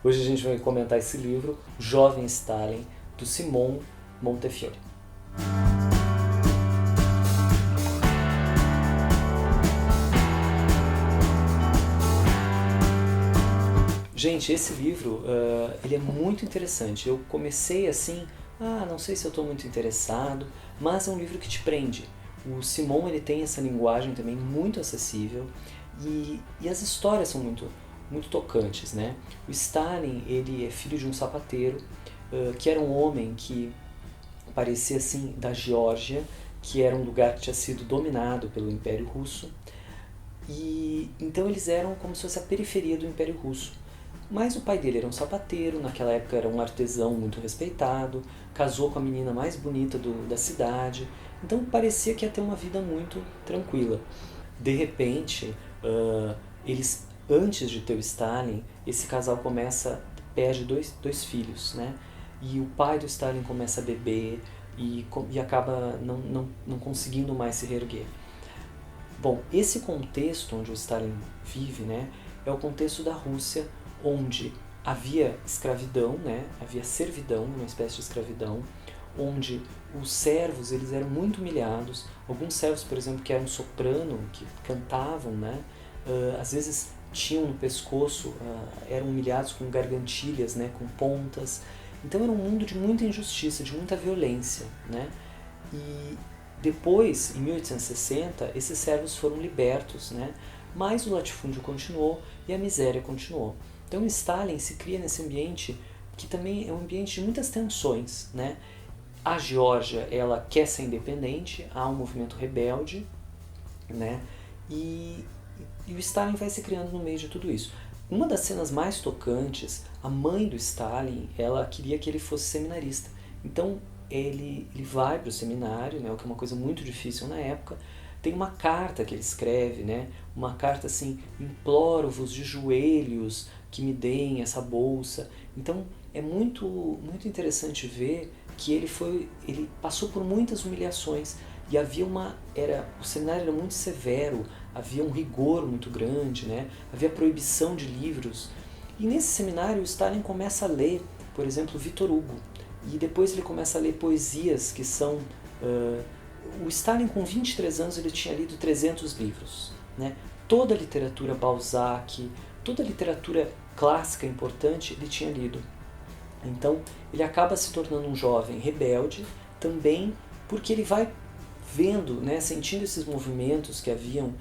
Hoje a gente vai comentar esse livro, Jovem Stalin, do Simon Montefiore. Gente, esse livro ele é muito interessante. Eu comecei assim, não sei se eu estou muito interessado, mas é um livro que te prende. O Simon ele tem essa linguagem também muito acessível e as histórias são muito tocantes, né? O Stalin ele é filho de um sapateiro que era um homem que parecia assim da Geórgia, que era um lugar que tinha sido dominado pelo Império Russo, e então eles eram como se fosse a periferia do Império Russo. Mas o pai dele era um sapateiro, naquela época era um artesão muito respeitado, casou com a menina mais bonita da cidade, então parecia que ia ter uma vida muito tranquila. De repente, eles, antes de ter o Stalin, esse casal perde dois filhos, né? E o pai do Stalin começa a beber e acaba não conseguindo mais se reerguer. Bom, esse contexto onde o Stalin vive, né, é o contexto da Rússia, onde havia escravidão, né, havia servidão, uma espécie de escravidão, onde os servos eles eram muito humilhados. Alguns servos, por exemplo, que eram soprano, que cantavam, né, às vezes tinham no pescoço, eram humilhados com gargantilhas, né, com pontas. Então era um mundo de muita injustiça, de muita violência, né? E depois, em 1860, esses servos foram libertos, né? Mas o latifúndio continuou e a miséria continuou. Então Stalin se cria nesse ambiente que também é um ambiente de muitas tensões, né? A Geórgia, ela quer ser independente, há um movimento rebelde, né? E o Stalin vai se criando no meio de tudo isso. Uma das cenas mais tocantes, a mãe do Stalin, ela queria que ele fosse seminarista. Então ele vai para o seminário, né, o que é uma coisa muito difícil na época. Tem uma carta que ele escreve, né, uma carta assim: imploro-vos de joelhos que me deem essa bolsa. Então é muito interessante ver que ele passou por muitas humilhações e o seminário era muito severo, havia um rigor muito grande, né? Havia proibição de livros. E nesse seminário o Stalin começa a ler, por exemplo, Victor Hugo. E depois ele começa a ler poesias que são... o Stalin, com 23 anos, ele tinha lido 300 livros, né? Toda a literatura Balzac, toda a literatura clássica importante, ele tinha lido. Então ele acaba se tornando um jovem rebelde, também porque ele vai vendo, né, sentindo esses movimentos que haviam,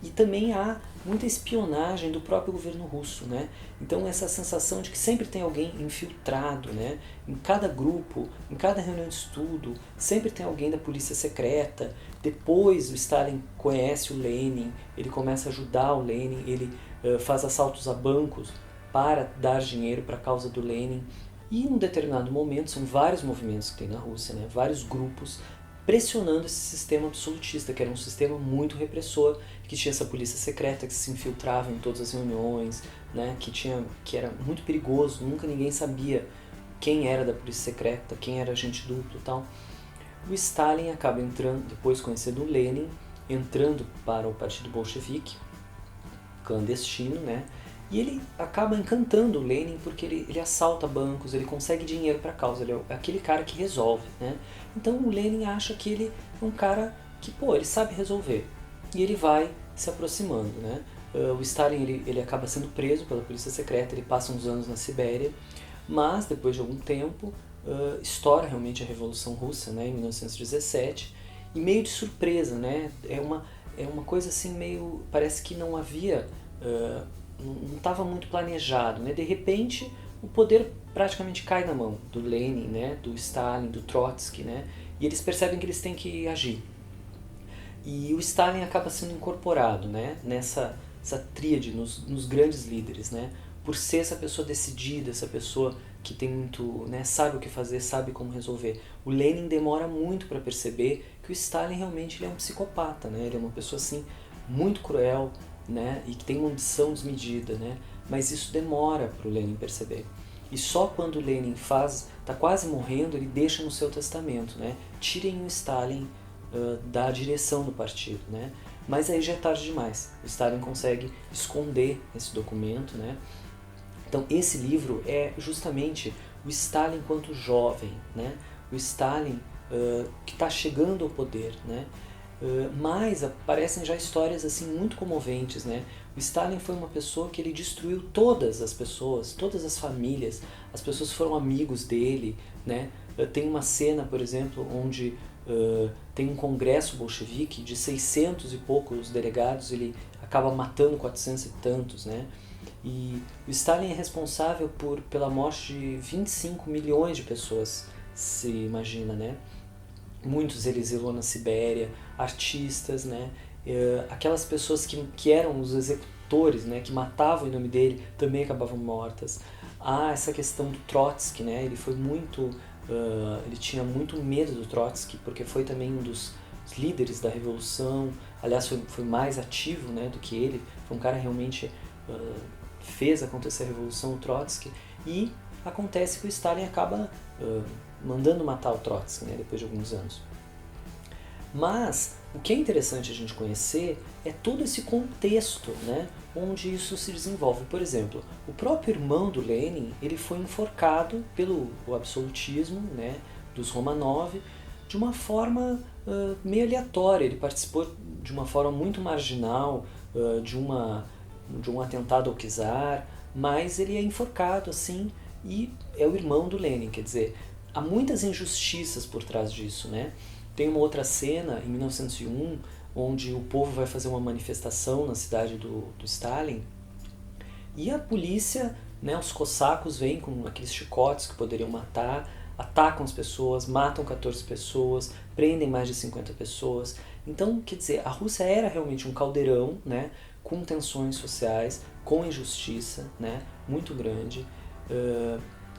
e também há muita espionagem do próprio governo russo, né? Então essa sensação de que sempre tem alguém infiltrado, né? Em cada grupo, em cada reunião de estudo, sempre tem alguém da polícia secreta. Depois o Stalin conhece o Lenin, ele começa a ajudar o Lenin, ele faz assaltos a bancos para dar dinheiro para a causa do Lenin. E em um determinado momento, são vários movimentos que tem na Rússia, né? Vários grupos pressionando esse sistema absolutista, que era um sistema muito repressor, que tinha essa polícia secreta que se infiltrava em todas as reuniões, né, que era muito perigoso, nunca ninguém sabia quem era da polícia secreta, quem era agente duplo e tal. O Stalin acaba entrando, depois conhecendo o Lenin, entrando para o Partido Bolchevique, clandestino, né, e ele acaba encantando o Lenin porque ele assalta bancos, ele consegue dinheiro para a causa, ele é aquele cara que resolve, né? Então o Lenin acha que ele é um cara que, ele sabe resolver. E ele vai se aproximando, né? O Stalin ele acaba sendo preso pela polícia secreta, ele passa uns anos na Sibéria, mas depois de algum tempo estoura realmente a Revolução Russa, né, em 1917, e meio de surpresa, né? É uma coisa assim meio... parece que não havia... não estava muito planejado, né? De repente o poder praticamente cai na mão do Lenin, né? Do Stalin, do Trotsky, né? E eles percebem que eles têm que agir. E o Stalin acaba sendo incorporado, né? Nessa tríade, nos grandes líderes, né? Por ser essa pessoa decidida, essa pessoa que tem muito, né? Sabe o que fazer, sabe como resolver. O Lenin demora muito para perceber que o Stalin realmente ele é um psicopata, né? Ele é uma pessoa assim muito cruel, né, e que tem uma ambição desmedida, né, mas isso demora para o Lenin perceber. E só quando o Lenin está quase morrendo, ele deixa no seu testamento, né, tirem o Stalin da direção do partido, né, mas aí já é tarde demais. O Stalin consegue esconder esse documento, né. Então esse livro é justamente o Stalin enquanto jovem, né? O Stalin que está chegando ao poder, né? Mas aparecem já histórias assim muito comoventes, né? O Stalin foi uma pessoa que ele destruiu todas as pessoas, todas as famílias, as pessoas foram amigos dele, né? Tem uma cena, por exemplo, onde tem um congresso bolchevique de 600 e poucos delegados, ele acaba matando 400 e tantos, né? E o Stalin é responsável pela morte de 25 milhões de pessoas, se imagina, né? Muitos ele exilou na Sibéria, artistas, né? Aquelas pessoas que eram os executores, né? Que matavam em nome dele, também acabavam mortas. Há essa questão do Trotsky, né? Ele foi muito... ele tinha muito medo do Trotsky, porque foi também um dos líderes da Revolução. Aliás, foi mais ativo, né, do que ele. Foi um cara que realmente fez acontecer a Revolução, o Trotsky. E acontece que o Stalin acaba mandando matar o Trotsky, né, depois de alguns anos. Mas o que é interessante a gente conhecer é todo esse contexto, né, onde isso se desenvolve. Por exemplo, o próprio irmão do Lenin, ele foi enforcado pelo absolutismo, né, dos Romanov, de uma forma meio aleatória. Ele participou de uma forma muito marginal de um atentado ao czar, mas ele é enforcado assim e é o irmão do Lenin, quer dizer, há muitas injustiças por trás disso, né? Tem uma outra cena, em 1901, onde o povo vai fazer uma manifestação na cidade do Stalin e a polícia, né, os cossacos vêm com aqueles chicotes que poderiam matar, atacam as pessoas, matam 14 pessoas, prendem mais de 50 pessoas. Então, quer dizer, a Rússia era realmente um caldeirão, né, com tensões sociais, com injustiça, né, muito grande.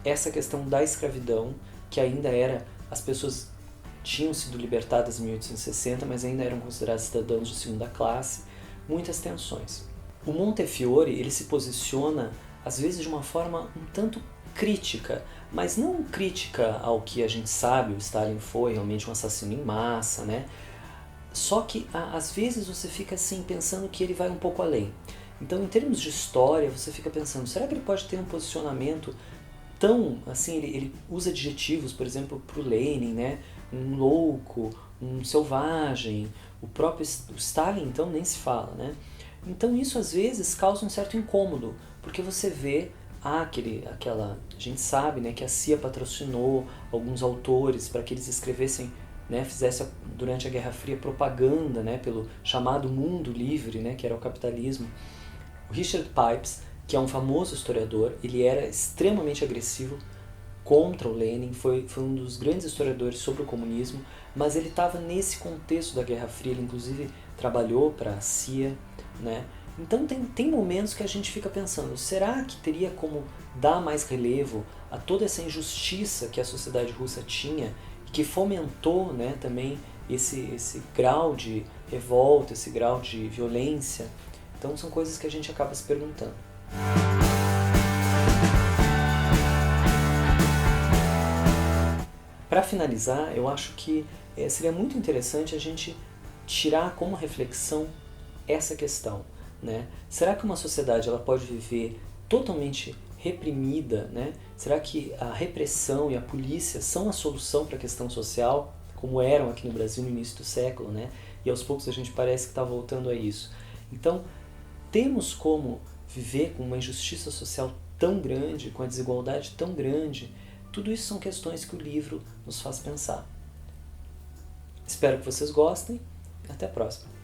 Essa questão da escravidão, que ainda era... As pessoas tinham sido libertadas em 1860, mas ainda eram considerados cidadãos de segunda classe. Muitas tensões. O Montefiore, ele se posiciona, às vezes, de uma forma um tanto crítica, mas não crítica ao que a gente sabe, o Stalin foi realmente um assassino em massa, né? Só que, às vezes, você fica assim, pensando que ele vai um pouco além. Então, em termos de história, você fica pensando, será que ele pode ter um posicionamento tão, assim, ele usa adjetivos, por exemplo, para o Lenin, né? Um louco, um selvagem, o próprio Stalin, então, nem se fala, né? Então isso às vezes causa um certo incômodo, porque você vê a gente sabe, né, que a CIA patrocinou alguns autores para que eles escrevessem, né, fizessem durante a Guerra Fria propaganda, né, pelo chamado mundo livre, né, que era o capitalismo. O Richard Pipes, que é um famoso historiador, ele era extremamente agressivo contra o Lenin, foi um dos grandes historiadores sobre o comunismo, mas ele estava nesse contexto da Guerra Fria, ele inclusive trabalhou para a CIA, né? Então tem momentos que a gente fica pensando, será que teria como dar mais relevo a toda essa injustiça que a sociedade russa tinha e que fomentou, né, também esse grau de revolta, esse grau de violência? Então são coisas que a gente acaba se perguntando. Para finalizar, eu acho que seria muito interessante a gente tirar como reflexão essa questão, né? Será que uma sociedade ela pode viver totalmente reprimida, né? Será que a repressão e a polícia são a solução para a questão social, como eram aqui no Brasil no início do século, né? E aos poucos a gente parece que está voltando a isso. Então, temos como viver com uma injustiça social tão grande, com a desigualdade tão grande? Tudo isso são questões que o livro nos faz pensar. Espero que vocês gostem. Até a próxima.